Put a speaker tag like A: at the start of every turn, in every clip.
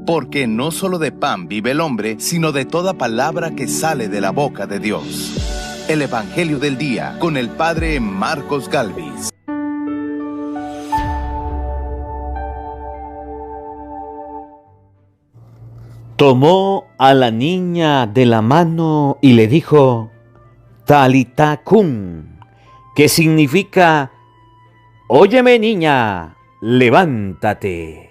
A: porque no solo de pan vive el hombre, sino de toda palabra que sale de la boca de Dios. El Evangelio del Día, con el Padre Marcos Galvis.
B: Tomó a la niña de la mano y le dijo, Talita cum, que significa, óyeme niña, levántate.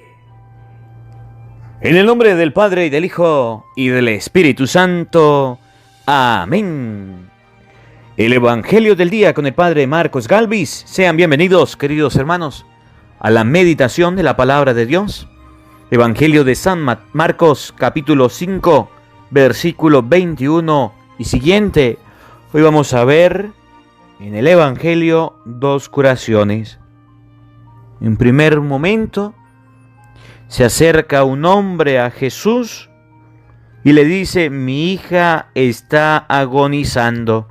B: En el nombre del Padre y del Hijo y del Espíritu Santo. Amén. El Evangelio del Día con el Padre Marcos Galvis. Sean bienvenidos, queridos hermanos, a la meditación de la Palabra de Dios. Evangelio de San Marcos, capítulo 5, versículo 21 y siguiente. Hoy vamos a ver en el Evangelio dos curaciones. En primer momento, se acerca un hombre a Jesús y le dice, mi hija está agonizando.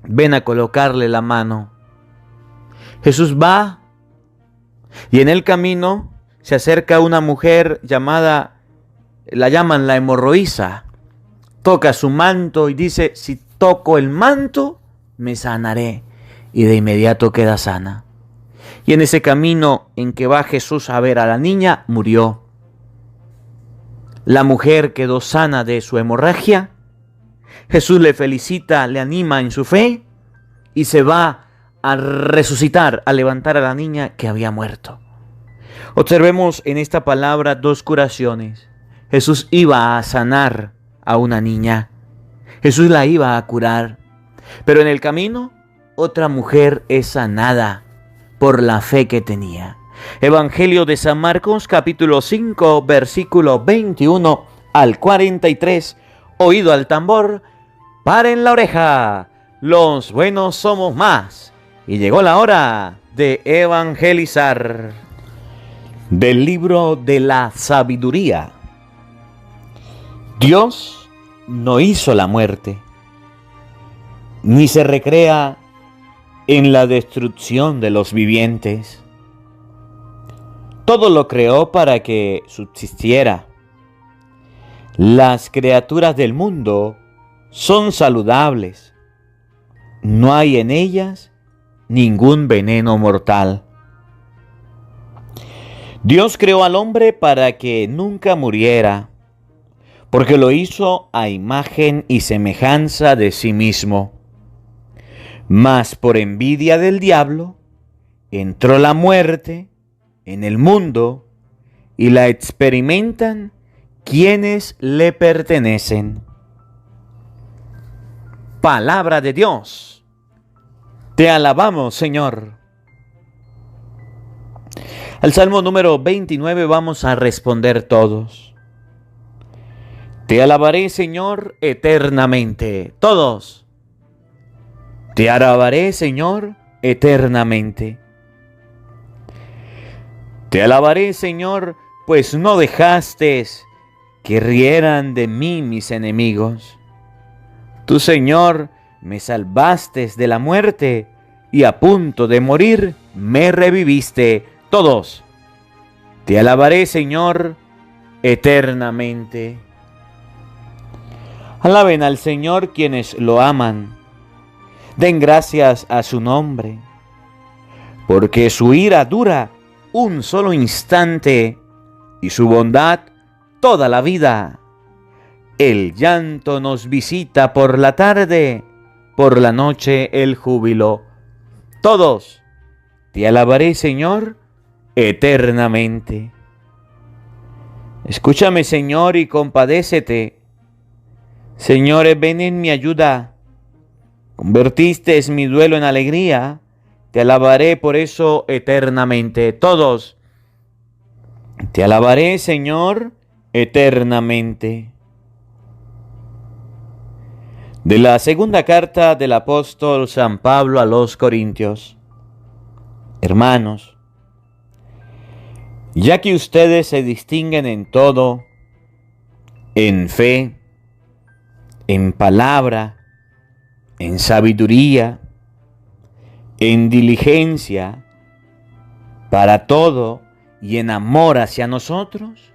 B: Ven a colocarle la mano. Jesús va y en el camino se acerca una mujer llamada, la llaman la hemorroísa. Toca su manto y dice, si toco el manto, me sanaré. Y de inmediato queda sana. Y en ese camino en que va Jesús a ver a la niña, murió. La mujer quedó sana de su hemorragia. Jesús le felicita, le anima en su fe y se va a resucitar, a levantar a la niña que había muerto. Observemos en esta palabra dos curaciones. Jesús iba a sanar a una niña. Jesús la iba a curar. Pero en el camino, otra mujer es sanada por la fe que tenía. Evangelio de San Marcos, capítulo 5, versículo 21 al 43. Oído al tambor, paren la oreja, los buenos somos más. Y llegó la hora de evangelizar. Del libro de la sabiduría. Dios no hizo la muerte, ni se recrea en la destrucción de los vivientes. Todo lo creó para que subsistiera. Las criaturas del mundo son saludables. No hay en ellas ningún veneno mortal. Dios creó al hombre para que nunca muriera, porque lo hizo a imagen y semejanza de sí mismo. Mas por envidia del diablo, entró la muerte en el mundo y la experimentan quienes le pertenecen. Palabra de Dios. Te alabamos, Señor. Al Salmo número 29 vamos a responder todos. Te alabaré, Señor, eternamente. Todos. Te alabaré, Señor, eternamente. Te alabaré, Señor, pues no dejaste que rieran de mí mis enemigos. Tú, Señor, me salvaste de la muerte y a punto de morir me reviviste. Todos. Te alabaré, Señor, eternamente. Alaben al Señor quienes lo aman. Den gracias a su nombre, porque su ira dura un solo instante y su bondad toda la vida. El llanto nos visita por la tarde, por la noche el júbilo. Todos. Te alabaré, Señor, eternamente. Escúchame, Señor, y compadécete. Señor, ven en mi ayuda. Convertiste mi duelo en alegría. Te alabaré por eso eternamente. Todos. Te alabaré, Señor, eternamente. De la segunda carta del apóstol San Pablo a los Corintios. Hermanos, ya que ustedes se distinguen en todo, en fe, en palabra, en sabiduría, en diligencia, para todo y en amor hacia nosotros,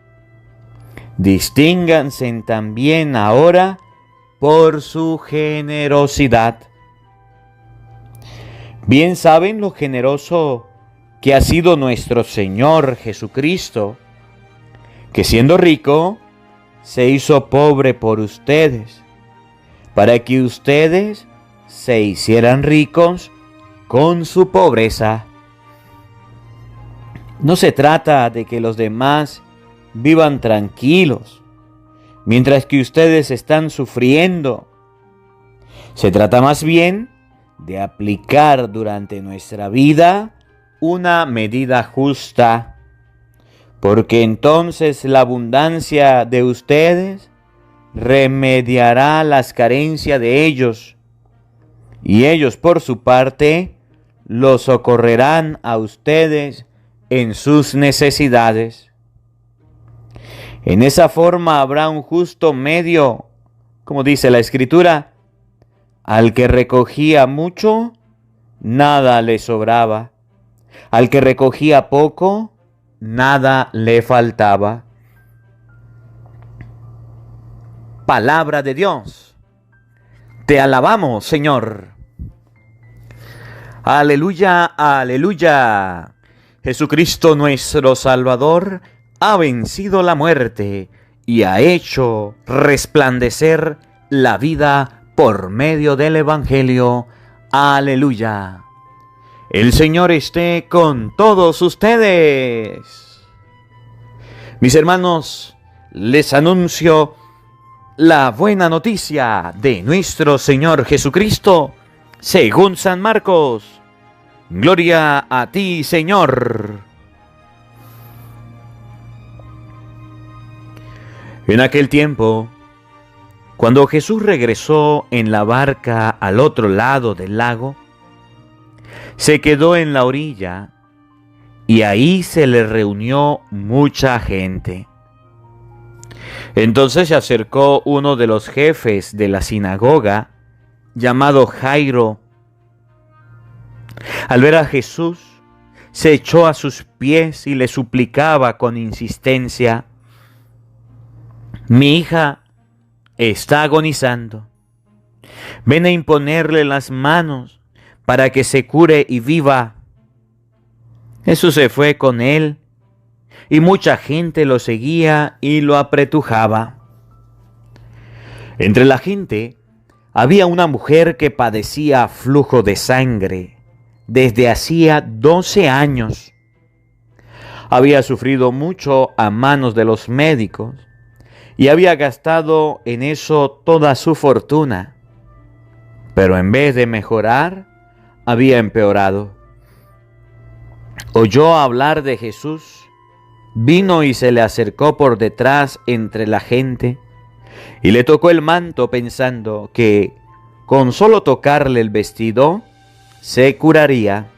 B: Distínganse también ahora por su generosidad. Bien saben lo generoso que ha sido nuestro Señor Jesucristo, que siendo rico, se hizo pobre por ustedes, para que ustedes se hicieran ricos con su pobreza. No se trata de que los demás vivan tranquilos, mientras que ustedes están sufriendo. Se trata más bien de aplicar durante nuestra vida una medida justa, porque entonces la abundancia de ustedes remediará las carencias de ellos, y ellos por su parte los socorrerán a ustedes en sus necesidades. En esa forma habrá un justo medio, como dice la Escritura: al que recogía mucho, nada le sobraba; al que recogía poco, nada le faltaba. Palabra de Dios. Te alabamos, Señor. Aleluya, aleluya. Jesucristo nuestro Salvador ha vencido la muerte y ha hecho resplandecer la vida por medio del Evangelio. Aleluya. El Señor esté con todos ustedes. Mis hermanos, les anuncio la buena noticia de nuestro Señor Jesucristo según San Marcos. Gloria a ti, Señor. En aquel tiempo, cuando Jesús regresó en la barca al otro lado del lago, se quedó en la orilla y ahí se le reunió mucha gente. Entonces se acercó uno de los jefes de la sinagoga, llamado Jairo. Al ver a Jesús, se echó a sus pies y le suplicaba con insistencia: mi hija está agonizando. Ven a imponerle las manos para que se cure y viva. Jesús se fue con él y mucha gente lo seguía y lo apretujaba. Entre la gente había una mujer que padecía flujo de sangre desde hacía 12 años. Había sufrido mucho a manos de los médicos y había gastado en eso toda su fortuna, pero en vez de mejorar, había empeorado. Oyó hablar de Jesús, vino y se le acercó por detrás entre la gente y le tocó el manto pensando que con solo tocarle el vestido se curaría.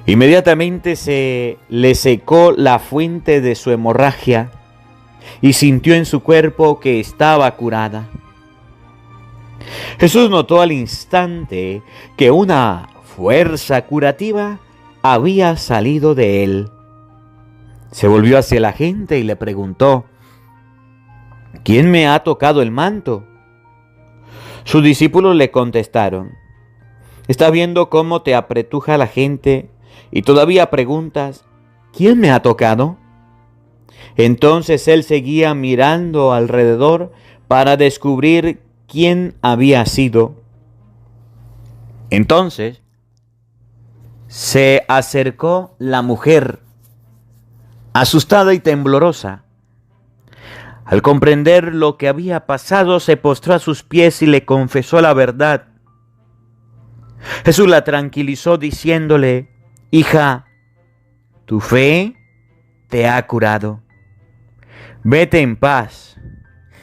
B: Inmediatamente se le secó la fuente de su hemorragia y sintió en su cuerpo que estaba curada. Jesús notó al instante que una fuerza curativa había salido de él. Se volvió hacia la gente y le preguntó: ¿quién me ha tocado el manto? Sus discípulos le contestaron: ¿estás viendo cómo te apretuja la gente y todavía preguntas: ¿quién me ha tocado? Entonces él seguía mirando alrededor para descubrir quién había sido. Entonces se acercó la mujer, asustada y temblorosa. Al comprender lo que había pasado, se postró a sus pies y le confesó la verdad. Jesús la tranquilizó diciéndole: hija, tu fe te ha curado. Vete en paz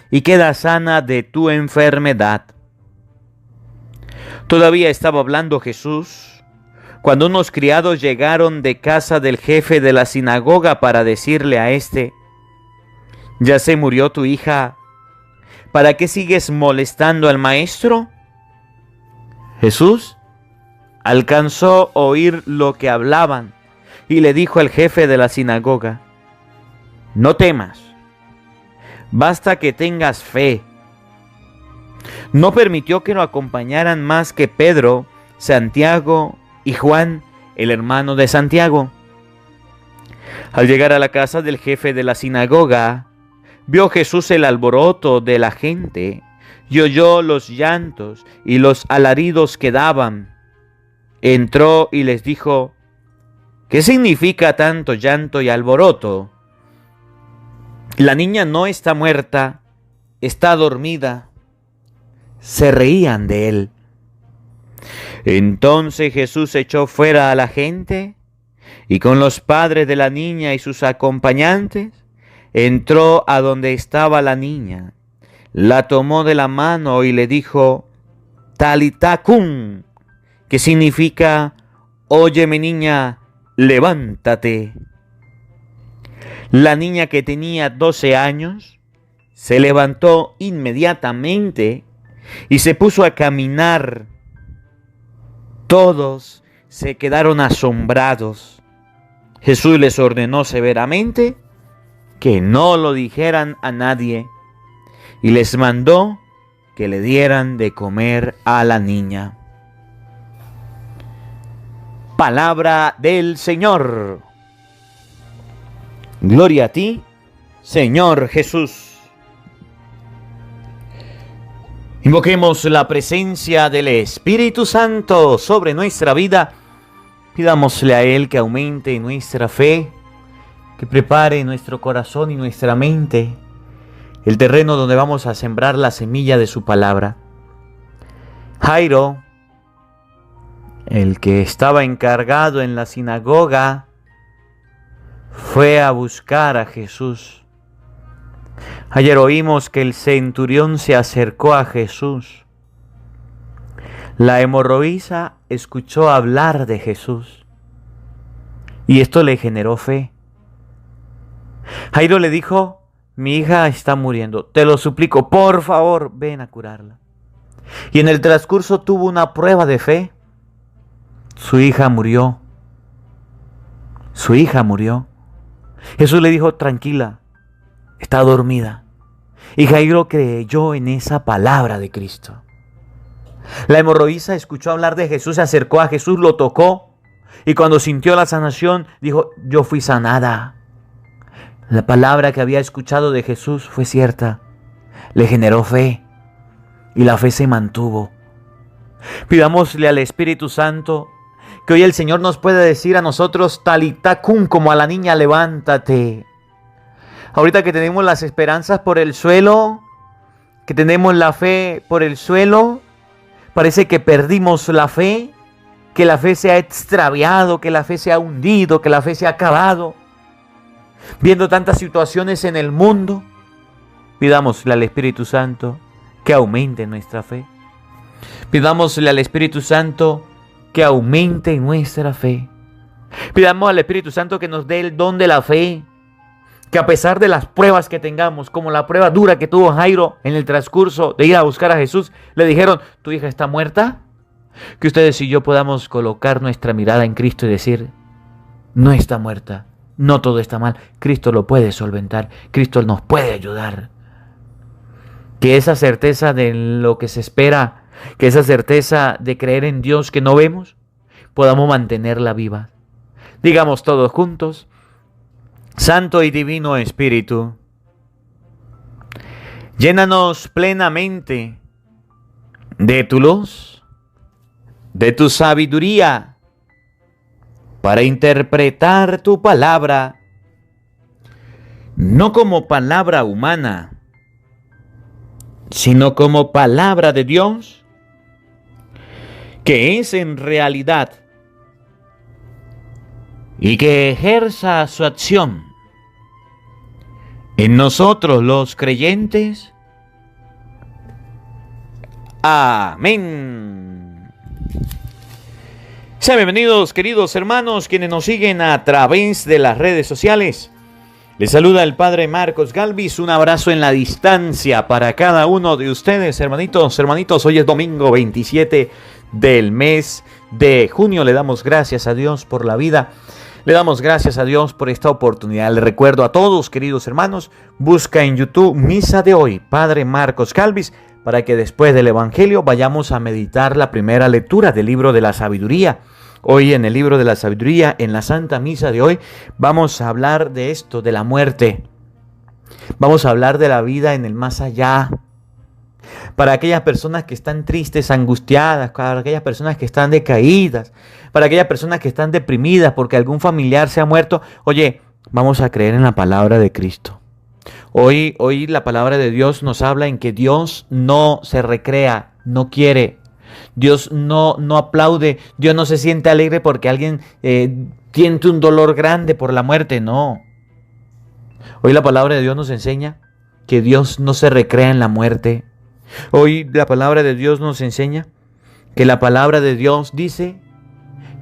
B: y queda sana de tu enfermedad. Todavía estaba hablando Jesús cuando unos criados llegaron de casa del jefe de la sinagoga para decirle a éste: ¿ya se murió tu hija? ¿Para qué sigues molestando al maestro? Jesús alcanzó a oír lo que hablaban y le dijo al jefe de la sinagoga: no temas, basta que tengas fe. No permitió que lo acompañaran más que Pedro, Santiago y Juan, el hermano de Santiago. Al llegar a la casa del jefe de la sinagoga, vio Jesús el alboroto de la gente y oyó los llantos y los alaridos que daban. Entró y les dijo: ¿qué significa tanto llanto y alboroto? La niña no está muerta, está dormida. Se reían de él. Entonces Jesús echó fuera a la gente y con los padres de la niña y sus acompañantes entró a donde estaba la niña, la tomó de la mano y le dijo: Talita cum, que significa: óyeme niña, levántate. La niña, que tenía 12 años, se levantó inmediatamente y se puso a caminar. Todos se quedaron asombrados. Jesús les ordenó severamente que no lo dijeran a nadie y les mandó que le dieran de comer a la niña. Palabra del Señor. Gloria a ti, Señor Jesús. Invoquemos la presencia del Espíritu Santo sobre nuestra vida. Pidámosle a Él que aumente nuestra fe, que prepare nuestro corazón y nuestra mente el terreno donde vamos a sembrar la semilla de su palabra. Jairo, el que estaba encargado en la sinagoga, fue a buscar a Jesús. Ayer oímos que el centurión se acercó a Jesús. La hemorroísa escuchó hablar de Jesús y esto le generó fe. Jairo le dijo: mi hija está muriendo, te lo suplico, por favor, ven a curarla. Y en el transcurso tuvo una prueba de fe. Su hija murió. Su hija murió. Jesús le dijo: tranquila, está dormida. Y Jairo creyó en esa palabra de Cristo. La hemorroísa escuchó hablar de Jesús, se acercó a Jesús, lo tocó y cuando sintió la sanación dijo: yo fui sanada. La palabra que había escuchado de Jesús fue cierta. Le generó fe y la fe se mantuvo. Pidámosle al Espíritu Santo que hoy el Señor nos pueda decir a nosotros: Talita cum, como a la niña, levántate. Ahorita que tenemos las esperanzas por el suelo, que tenemos la fe por el suelo, parece que perdimos la fe, que la fe se ha extraviado, que la fe se ha hundido, que la fe se ha acabado. Viendo tantas situaciones en el mundo, pidámosle al Espíritu Santo que aumente nuestra fe. Pidámosle al Espíritu Santo que aumente nuestra fe. Pidamos al Espíritu Santo que nos dé el don de la fe, que a pesar de las pruebas que tengamos, como la prueba dura que tuvo Jairo en el transcurso de ir a buscar a Jesús, le dijeron: ¿tu hija está muerta? Que ustedes y yo podamos colocar nuestra mirada en Cristo y decir: no está muerta, no todo está mal, Cristo lo puede solventar, Cristo nos puede ayudar. Que esa certeza de lo que se espera, que esa certeza de creer en Dios que no vemos, podamos mantenerla viva. Digamos todos juntos: Santo y Divino Espíritu, llénanos plenamente de tu luz, de tu sabiduría, para interpretar tu palabra, no como palabra humana, sino como palabra de Dios, que es en realidad y que ejerza su acción en nosotros los creyentes. Amén. Sean bienvenidos, queridos hermanos, quienes nos siguen a través de las redes sociales. Les saluda el Padre Marcos Galvis. Un abrazo en la distancia para cada uno de ustedes, hermanitos. Hoy es domingo 27 del mes de junio. Le damos gracias a Dios por la vida Le damos gracias a Dios por esta oportunidad. Le recuerdo a todos, queridos hermanos, busca en YouTube Misa de hoy, Padre Marcos Galvis, para que después del Evangelio vayamos a meditar la primera lectura del libro de la sabiduría. Hoy en el libro de la sabiduría, en la Santa Misa de hoy, vamos a hablar de esto, de la muerte. Vamos a hablar de la vida en el más allá. Para aquellas personas que están tristes, angustiadas, para aquellas personas que están decaídas, para aquellas personas que están deprimidas porque algún familiar se ha muerto. Oye, vamos a creer en la palabra de Cristo. Hoy la palabra de Dios nos habla en que Dios no se recrea, no quiere. Dios no aplaude, Dios no se siente alegre porque alguien siente un dolor grande por la muerte, no. Hoy la palabra de Dios nos enseña que Dios no se recrea en la muerte. Hoy la palabra de Dios nos enseña que la palabra de Dios dice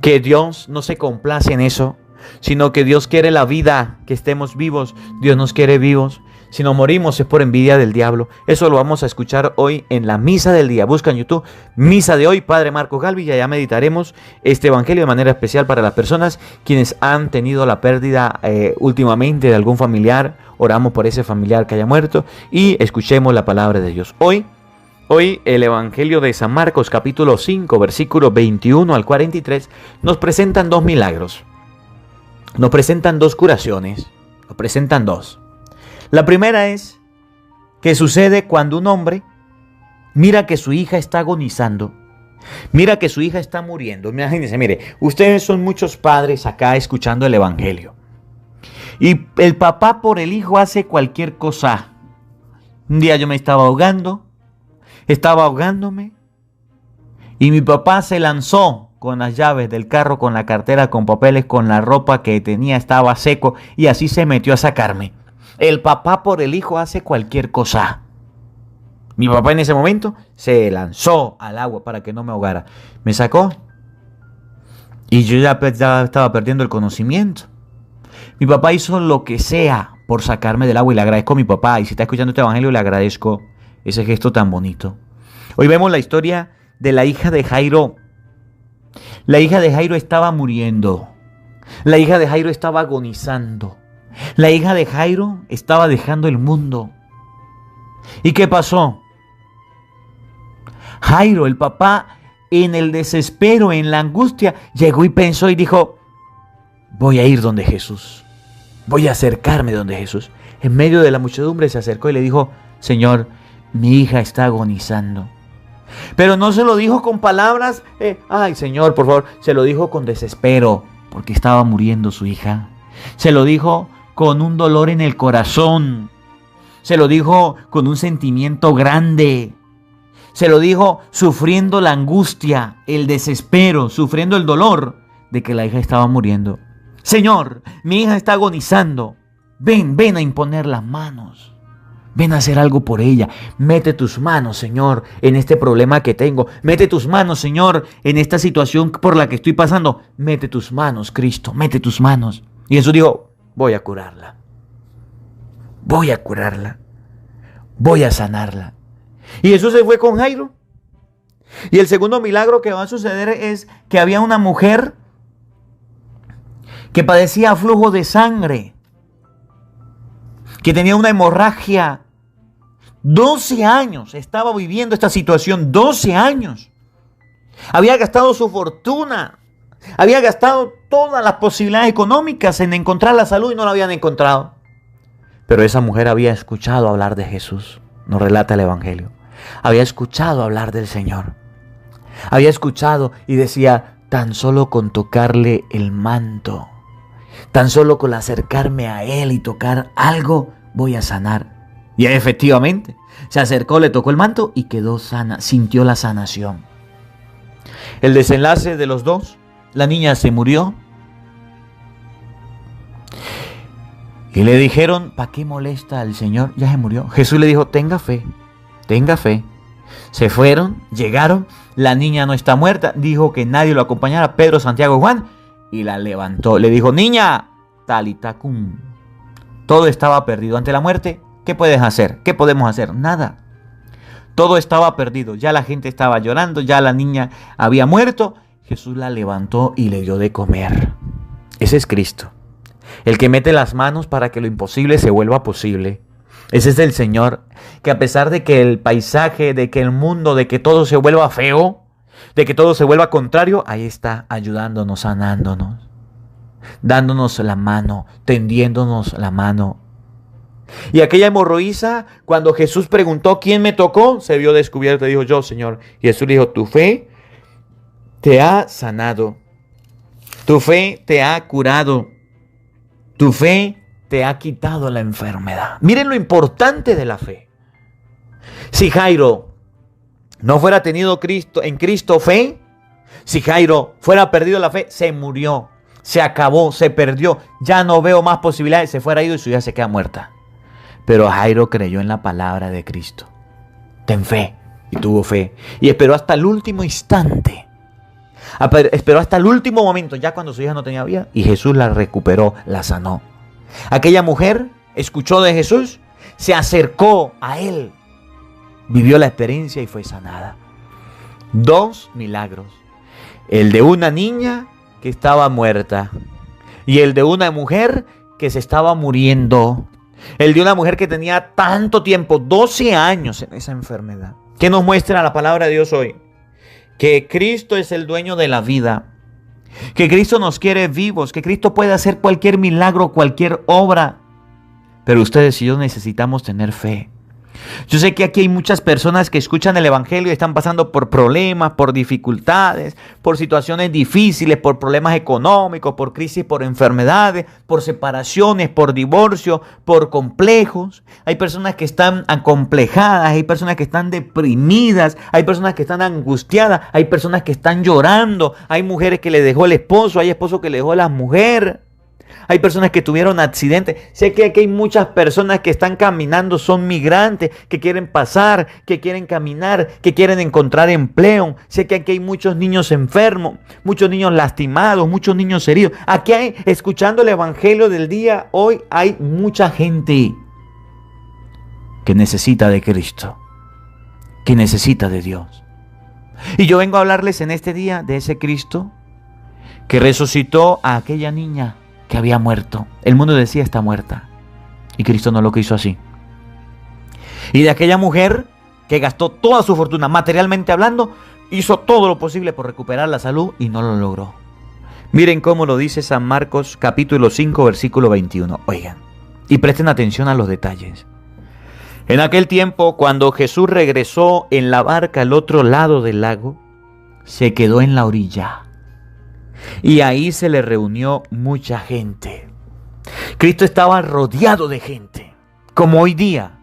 B: que Dios no se complace en eso, sino que Dios quiere la vida, que estemos vivos. Dios nos quiere vivos. Si nos morimos es por envidia del diablo. Eso lo vamos a escuchar hoy en la misa del día. Busca en YouTube Misa de hoy, Padre Marcos Galvis, y allá meditaremos este evangelio de manera especial para las personas quienes han tenido la pérdida últimamente de algún familiar. Oramos por ese familiar que haya muerto y escuchemos la palabra de Dios. Hoy el Evangelio de San Marcos, capítulo 5, versículos 21 al 43, nos presentan dos milagros. Nos presentan dos curaciones. Nos presentan dos. La primera es que sucede cuando un hombre mira que su hija está agonizando. Mira que su hija está muriendo. Imagínense, mire, ustedes son muchos padres acá escuchando el Evangelio. Y el papá por el hijo hace cualquier cosa. Un día yo me estaba ahogándome, y mi papá se lanzó con las llaves del carro, con la cartera, con papeles, con la ropa que tenía, estaba seco, y así se metió a sacarme. El papá por el hijo hace cualquier cosa. Mi papá en ese momento se lanzó al agua para que no me ahogara. Me sacó y yo ya estaba perdiendo el conocimiento. Mi papá hizo lo que sea por sacarme del agua y le agradezco a mi papá. Y si está escuchando este evangelio, le agradezco ese gesto tan bonito. Hoy vemos la historia de la hija de Jairo. La hija de Jairo estaba muriendo. La hija de Jairo estaba agonizando. La hija de Jairo estaba dejando el mundo. ¿Y qué pasó? Jairo, el papá, en el desespero, en la angustia, llegó y pensó y dijo: voy a ir donde Jesús. Voy a acercarme donde Jesús. En medio de la muchedumbre se acercó y le dijo: Señor, mi hija está agonizando. Pero no se lo dijo con palabras, ay Señor, por favor. Se lo dijo con desespero, porque estaba muriendo su hija. Se lo dijo con un dolor en el corazón. Se lo dijo con un sentimiento grande. Se lo dijo sufriendo la angustia, el desespero, sufriendo el dolor de que la hija estaba muriendo. Señor, mi hija está agonizando. Ven a imponer las manos. Ven a hacer algo por ella. Mete tus manos, Señor, en este problema que tengo. Mete tus manos, Señor, en esta situación por la que estoy pasando. Mete tus manos, Cristo, mete tus manos. Y Jesús dijo: voy a curarla. Voy a curarla. Voy a sanarla. Y Jesús se fue con Jairo. Y el segundo milagro que va a suceder es que había una mujer que padecía flujo de sangre, que tenía una hemorragia. 12 años estaba viviendo esta situación, 12 años. Había gastado su fortuna, había gastado todas las posibilidades económicas en encontrar la salud y no la habían encontrado. Pero esa mujer había escuchado hablar de Jesús, nos relata el Evangelio. Había escuchado hablar del Señor. Había escuchado y decía: tan solo con tocarle el manto, tan solo con acercarme a Él y tocar algo, voy a sanar. Y efectivamente, se acercó, le tocó el manto y quedó sana, sintió la sanación. El desenlace de los dos: la niña se murió. Y le dijeron: ¿para qué molesta al Señor? Ya se murió. Jesús le dijo: tenga fe, tenga fe. Se fueron, llegaron, la niña no está muerta. Dijo que nadie lo acompañara, Pedro, Santiago y Juan, y la levantó. Le dijo: niña, talita cum. Todo estaba perdido ante la muerte. ¿Qué puedes hacer? ¿Qué podemos hacer? Nada. Todo estaba perdido. Ya la gente estaba llorando, ya la niña había muerto. Jesús la levantó y le dio de comer. Ese es Cristo, el que mete las manos para que lo imposible se vuelva posible. Ese es el Señor, que a pesar de que el paisaje, de que el mundo, de que todo se vuelva feo, de que todo se vuelva contrario, ahí está ayudándonos, sanándonos, dándonos la mano, tendiéndonos la mano. Y aquella hemorroísa, cuando Jesús preguntó quién me tocó, se vio descubierta y dijo: yo, Señor. Y Jesús le dijo: tu fe te ha sanado, tu fe te ha curado, tu fe te ha quitado la enfermedad. Miren lo importante de la fe. Si Jairo no fuera tenido en Cristo fe, si Jairo fuera perdido la fe, se murió, se acabó, se perdió, ya no veo más posibilidades, se fuera ido y su hija se queda muerta. Pero Jairo creyó en la palabra de Cristo. Ten fe. Y tuvo fe. Y esperó hasta el último instante. Esperó hasta el último momento, ya cuando su hija no tenía vida, y Jesús la recuperó, la sanó. Aquella mujer escuchó de Jesús, se acercó a él, vivió la experiencia y fue sanada. 2 milagros. El de una niña que estaba muerta y el de una mujer que se estaba muriendo. El de una mujer que tenía tanto tiempo, 12 años en esa enfermedad. ¿Qué nos muestra la palabra de Dios hoy? Que Cristo es el dueño de la vida. Que Cristo nos quiere vivos. Que Cristo puede hacer cualquier milagro, cualquier obra. Pero ustedes y yo necesitamos tener fe. Yo sé que aquí hay muchas personas que escuchan el Evangelio y están pasando por problemas, por dificultades, por situaciones difíciles, por problemas económicos, por crisis, por enfermedades, por separaciones, por divorcio, por complejos. Hay personas que están acomplejadas, hay personas que están deprimidas, hay personas que están angustiadas, hay personas que están llorando, hay mujeres que le dejó el esposo, hay esposos que le dejó la mujer. Hay personas que tuvieron accidentes. Sé que aquí hay muchas personas que están caminando, son migrantes, que quieren pasar, que quieren caminar, que quieren encontrar empleo. Sé que aquí hay muchos niños enfermos, muchos niños lastimados, muchos niños heridos. Aquí hay, escuchando el Evangelio del día, hoy hay mucha gente que necesita de Cristo, que necesita de Dios. Y yo vengo a hablarles en este día de ese Cristo que resucitó a aquella niña que había muerto. El mundo decía: está muerta. Y Cristo no lo quiso así. Y de aquella mujer que gastó toda su fortuna, materialmente hablando, hizo todo lo posible por recuperar la salud y no lo logró. Miren cómo lo dice San Marcos capítulo 5 versículo 21. Oigan, y presten atención a los detalles. En aquel tiempo, cuando Jesús regresó en la barca al otro lado del lago, se quedó en la orilla. Y ahí se le reunió mucha gente. Cristo estaba rodeado de gente, como hoy día.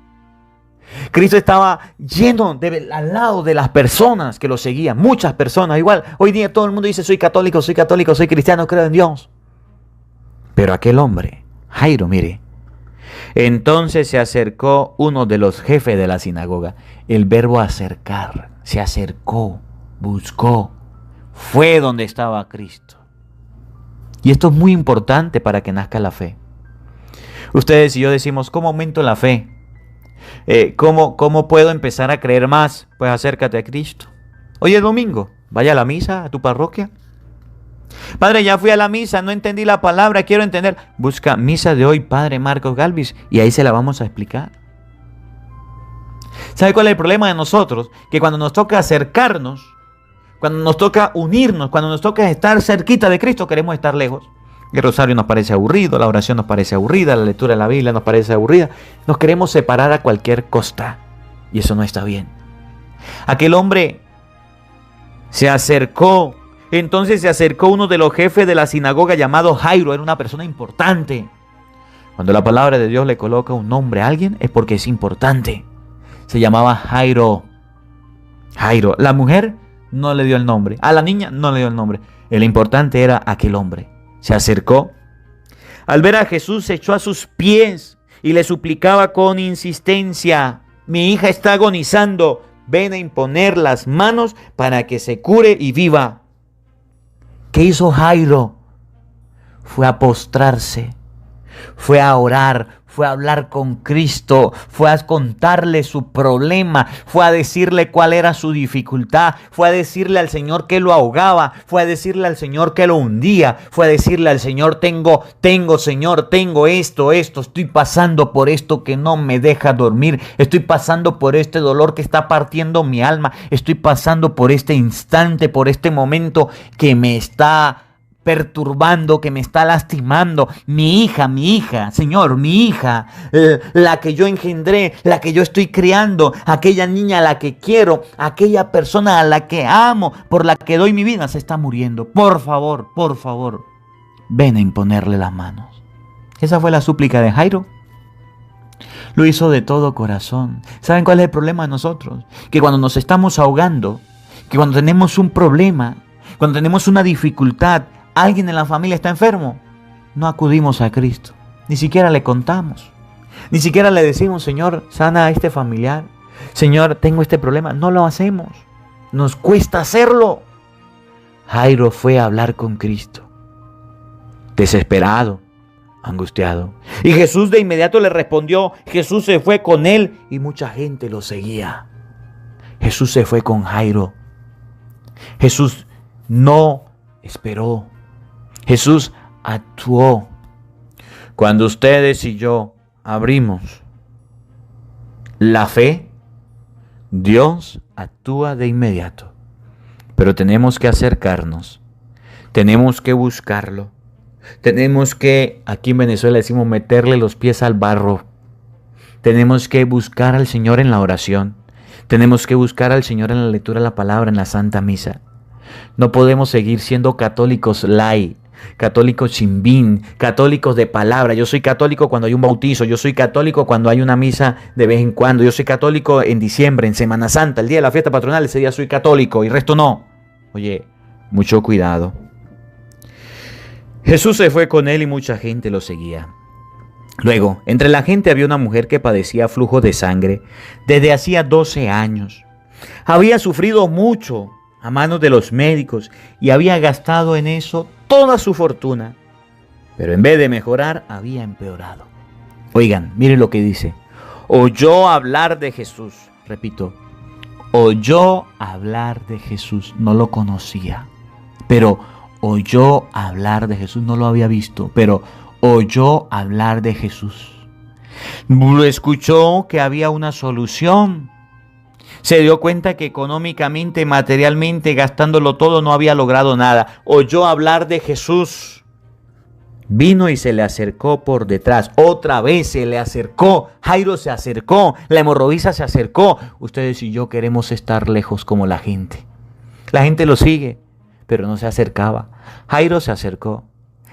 B: Cristo estaba lleno al lado de las personas que lo seguían. Muchas personas, igual. Hoy día todo el mundo dice: soy católico, soy cristiano, creo en Dios. Pero aquel hombre, Jairo, mire. Entonces se acercó uno de los jefes de la sinagoga. El verbo acercar, se acercó, buscó. Fue donde estaba Cristo. Y esto es muy importante para que nazca la fe. Ustedes y yo decimos: ¿cómo aumento la fe? ¿Cómo puedo empezar a creer más? Pues acércate a Cristo. Hoy es domingo, vaya a la misa, a tu parroquia. Padre, ya fui a la misa, no entendí la palabra, quiero entender. Busca misa de hoy, Padre Marcos Galvis, y ahí se la vamos a explicar. ¿Sabe cuál es el problema de nosotros? Que cuando nos toca acercarnos, cuando nos toca unirnos, cuando nos toca estar cerquita de Cristo, queremos estar lejos. El rosario nos parece aburrido, la oración nos parece aburrida, la lectura de la Biblia nos parece aburrida. Nos queremos separar a cualquier costa. Y eso no está bien. Aquel hombre se acercó. Entonces se acercó uno de los jefes de la sinagoga llamado Jairo. Era una persona importante. Cuando la palabra de Dios le coloca un nombre a alguien es porque es importante. Se llamaba Jairo. Jairo. La mujer no le dio el nombre. A la niña no le dio el nombre. El importante era aquel hombre. Se acercó. Al ver a Jesús se echó a sus pies y le suplicaba con insistencia: mi hija está agonizando. Ven a imponer las manos para que se cure y viva. ¿Qué hizo Jairo? Fue a postrarse. Fue a orar. fue a hablar con Cristo, fue a contarle su problema, fue a decirle cuál era su dificultad, fue a decirle al Señor que lo ahogaba, fue a decirle al Señor que lo hundía, fue a decirle al Señor, tengo, Señor, tengo esto, estoy pasando por esto que no me deja dormir, estoy pasando por este dolor que está partiendo mi alma, estoy pasando por este instante, por este momento que me está perturbando, que me está lastimando. Mi hija, Señor, mi hija, la que yo engendré, la que yo estoy criando, aquella niña a la que quiero, aquella persona a la que amo, por la que doy mi vida, se está muriendo. Por favor, ven a imponerle las manos. Esa fue la súplica de Jairo. Lo hizo de todo corazón. ¿Saben cuál es el problema de nosotros? Que cuando nos estamos ahogando, que cuando tenemos un problema, cuando tenemos una dificultad, alguien en la familia está enfermo, no acudimos a Cristo, ni siquiera le contamos, ni siquiera le decimos, Señor, sana a este familiar, Señor, tengo este problema. No lo hacemos, nos cuesta hacerlo. Jairo fue a hablar con Cristo, desesperado, angustiado, y Jesús de inmediato le respondió. Jesús se fue con él y mucha gente lo seguía. Jesús se fue con Jairo. Jesús no esperó. Jesús actuó. Cuando ustedes y yo abrimos la fe, Dios actúa de inmediato. Pero tenemos que acercarnos, tenemos que buscarlo, tenemos que, aquí en Venezuela decimos, meterle los pies al barro. Tenemos que buscar al Señor en la oración, tenemos que buscar al Señor en la lectura de la palabra, en la Santa Misa. No podemos seguir siendo católicos light, católicos sin bin, católicos de palabra. Yo soy católico cuando hay un bautizo, yo soy católico cuando hay una misa de vez en cuando, yo soy católico en diciembre, en Semana Santa, el día de la fiesta patronal, ese día soy católico y el resto no. Oye, mucho cuidado. Jesús se fue con él y mucha gente lo seguía. Luego, entre la gente había una mujer que padecía flujo de sangre desde hacía 12 años. Había sufrido mucho a manos de los médicos y había gastado en eso toda su fortuna, pero en vez de mejorar, había empeorado. Oigan, miren lo que dice. Oyó hablar de Jesús, repito, oyó hablar de Jesús, no lo conocía, pero oyó hablar de Jesús, no lo había visto, pero oyó hablar de Jesús. Lo escuchó que había una solución. Se dio cuenta que económicamente, materialmente, gastándolo todo, no había logrado nada. Oyó hablar de Jesús. Vino y se le acercó por detrás. Otra vez se le acercó. Jairo se acercó. La hemorroísa se acercó. Ustedes y yo queremos estar lejos como la gente. La gente lo sigue, pero no se acercaba. Jairo se acercó.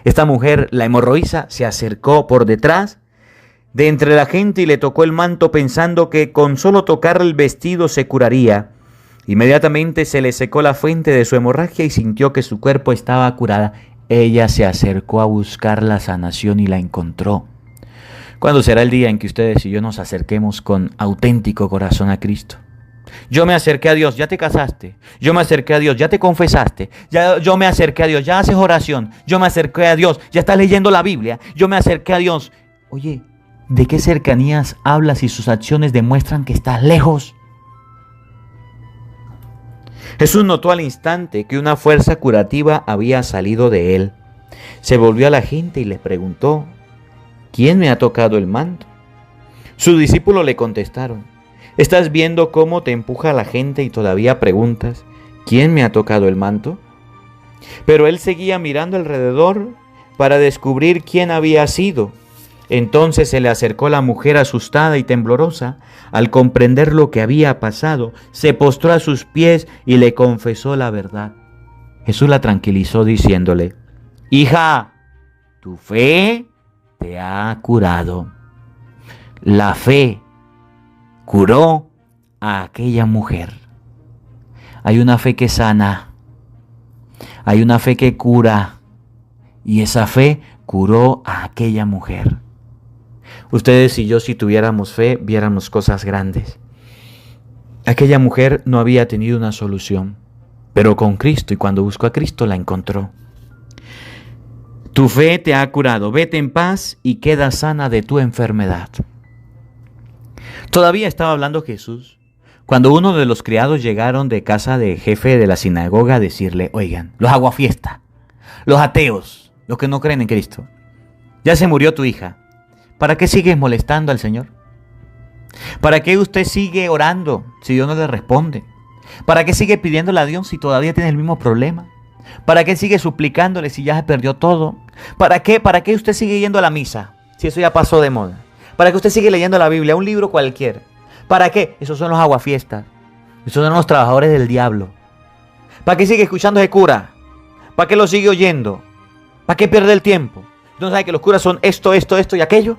B: Esta mujer, la hemorroísa, se acercó por detrás de entre la gente y le tocó el manto pensando que con solo tocar el vestido se curaría. Inmediatamente se le secó la fuente de su hemorragia y sintió que su cuerpo estaba curada. Ella se acercó a buscar la sanación y la encontró. ¿Cuándo será el día en que ustedes y yo nos acerquemos con auténtico corazón a Cristo? Yo me acerqué a Dios, ya te casaste. Yo me acerqué a Dios, ya te confesaste. Yo me acerqué a Dios, ya haces oración. Yo me acerqué a Dios, ya estás leyendo la Biblia. Yo me acerqué a Dios. Oye, ¿de qué cercanías hablas y sus acciones demuestran que estás lejos? Jesús notó al instante que una fuerza curativa había salido de él. Se volvió a la gente y les preguntó, ¿quién me ha tocado el manto? Sus discípulos le contestaron, ¿estás viendo cómo te empuja la gente y todavía preguntas, ¿quién me ha tocado el manto? Pero él seguía mirando alrededor para descubrir quién había sido. Entonces se le acercó la mujer asustada y temblorosa. Al comprender lo que había pasado, se postró a sus pies y le confesó la verdad. Jesús la tranquilizó diciéndole, hija, tu fe te ha curado. La fe curó a aquella mujer. Hay una fe que sana, hay una fe que cura, y esa fe curó a aquella mujer. Ustedes y yo, si tuviéramos fe, viéramos cosas grandes. Aquella mujer no había tenido una solución, pero con Cristo, y cuando buscó a Cristo la encontró. Tu fe te ha curado. Vete en paz y queda sana de tu enfermedad. Todavía estaba hablando Jesús cuando uno de los criados llegaron de casa del jefe de la sinagoga a decirle: oigan, los aguafiestas, los ateos, los que no creen en Cristo, ya se murió tu hija. ¿Para qué sigues molestando al Señor? ¿Para qué usted sigue orando si Dios no le responde? ¿Para qué sigue pidiéndole a Dios si todavía tiene el mismo problema? ¿Para qué sigue suplicándole si ya se perdió todo? ¿Para qué usted sigue yendo a la misa si eso ya pasó de moda? ¿Para qué usted sigue leyendo la Biblia, un libro cualquiera? ¿Para qué? Esos son los aguafiestas. Esos son los trabajadores del diablo. ¿Para qué sigue escuchando ese cura? ¿Para qué lo sigue oyendo? ¿Para qué pierde el tiempo? ¿No sabe que los curas son esto y aquello?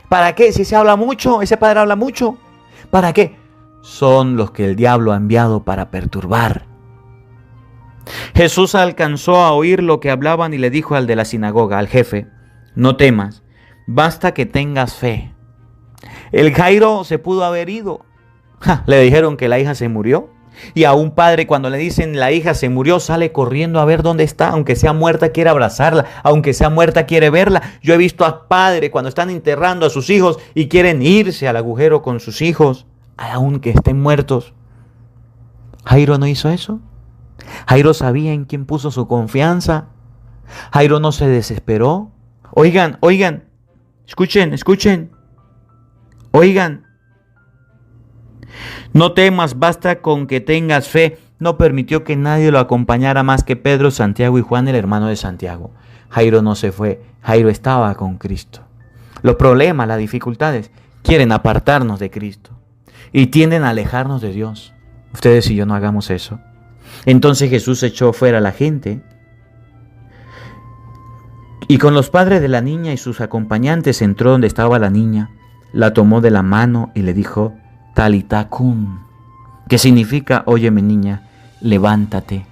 B: ¿Para qué? Si se habla mucho, ese padre habla mucho. ¿Para qué? Son los que el diablo ha enviado para perturbar. Jesús alcanzó a oír lo que hablaban y le dijo al de la sinagoga, al jefe: no temas, basta que tengas fe. El Jairo se pudo haber ido. Le dijeron que la hija se murió. Y a un padre, cuando le dicen la hija se murió, sale corriendo a ver dónde está. Aunque sea muerta, quiere abrazarla. Aunque sea muerta, quiere verla. Yo he visto a padres cuando están enterrando a sus hijos y quieren irse al agujero con sus hijos, aunque estén muertos. Jairo no hizo eso. Jairo sabía en quién puso su confianza. Jairo no se desesperó. Oigan, escuchen. Oigan. No temas, basta con que tengas fe. No permitió que nadie lo acompañara más que Pedro, Santiago y Juan, el hermano de Santiago. Jairo no se fue, Jairo estaba con Cristo. Los problemas, las dificultades, quieren apartarnos de Cristo y tienden a alejarnos de Dios. Ustedes y yo no hagamos eso. Entonces Jesús echó fuera a la gente y con los padres de la niña y sus acompañantes entró donde estaba la niña, la tomó de la mano y le dijo: Talita cum, que significa: óyeme niña, levántate.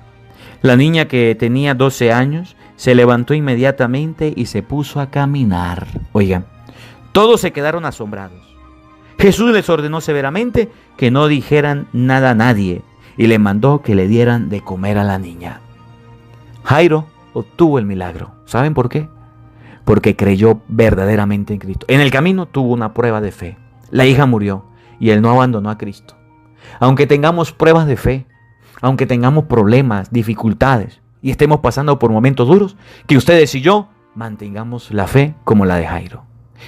B: La niña, que tenía 12 años, se levantó inmediatamente y se puso a caminar. Oigan, todos se quedaron asombrados. Jesús les ordenó severamente que no dijeran nada a nadie y le mandó que le dieran de comer a la niña. Jairo obtuvo el milagro. ¿Saben por qué? Porque creyó verdaderamente en Cristo. En el camino tuvo una prueba de fe. La hija murió y él no abandonó a Cristo. Aunque tengamos pruebas de fe, aunque tengamos problemas, dificultades y estemos pasando por momentos duros, que ustedes y yo mantengamos la fe como la de Jairo.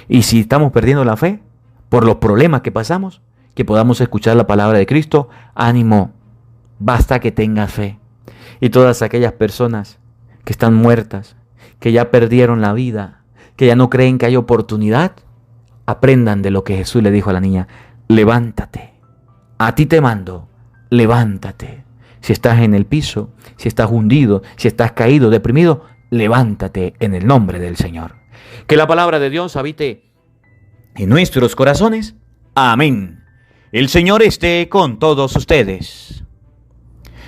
B: Y si estamos perdiendo la fe por los problemas que pasamos, que podamos escuchar la palabra de Cristo: ánimo, basta que tengas fe. Y todas aquellas personas que están muertas, que ya perdieron la vida, que ya no creen que hay oportunidad, aprendan de lo que Jesús le dijo a la niña: levántate, a ti te mando, levántate. Si estás en el piso, si estás hundido, si estás caído, deprimido, levántate en el nombre del Señor. Que la palabra de Dios habite en nuestros corazones. Amén. El Señor esté con todos ustedes.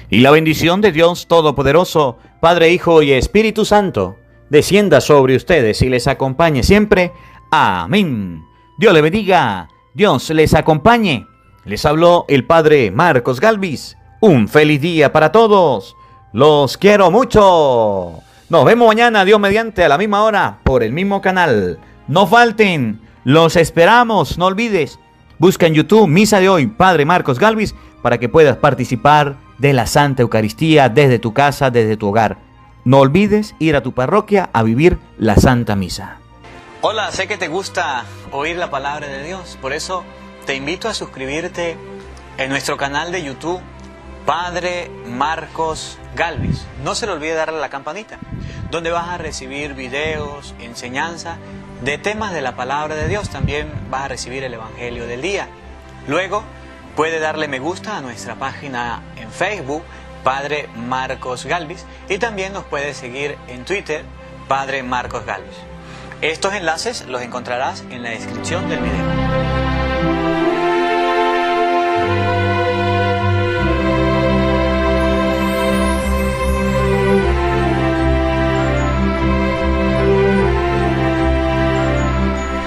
B: Y la bendición de Dios Todopoderoso, Padre, Hijo y Espíritu Santo, descienda sobre ustedes y les acompañe siempre. Amén. Dios les bendiga, Dios les acompañe. Les habló el Padre Marcos Galvis. Un feliz día para todos. Los quiero mucho. Nos vemos mañana, Dios mediante, a la misma hora, por el mismo canal. No falten, los esperamos. No olvides, busca en YouTube Misa de hoy, Padre Marcos Galvis, para que puedas participar de la Santa Eucaristía desde tu casa, desde tu hogar. No olvides ir a tu parroquia a vivir la Santa Misa.
C: Hola, sé que te gusta oír la palabra de Dios, por eso te invito a suscribirte en nuestro canal de YouTube, Padre Marcos Galvis. No se le olvide darle a la campanita, donde vas a recibir videos, enseñanza de temas de la palabra de Dios. También vas a recibir el Evangelio del día. Luego, puede darle me gusta a nuestra página en Facebook, Padre Marcos Galvis, y también nos puede seguir en Twitter, Padre Marcos Galvis. Estos enlaces los encontrarás en la descripción del video.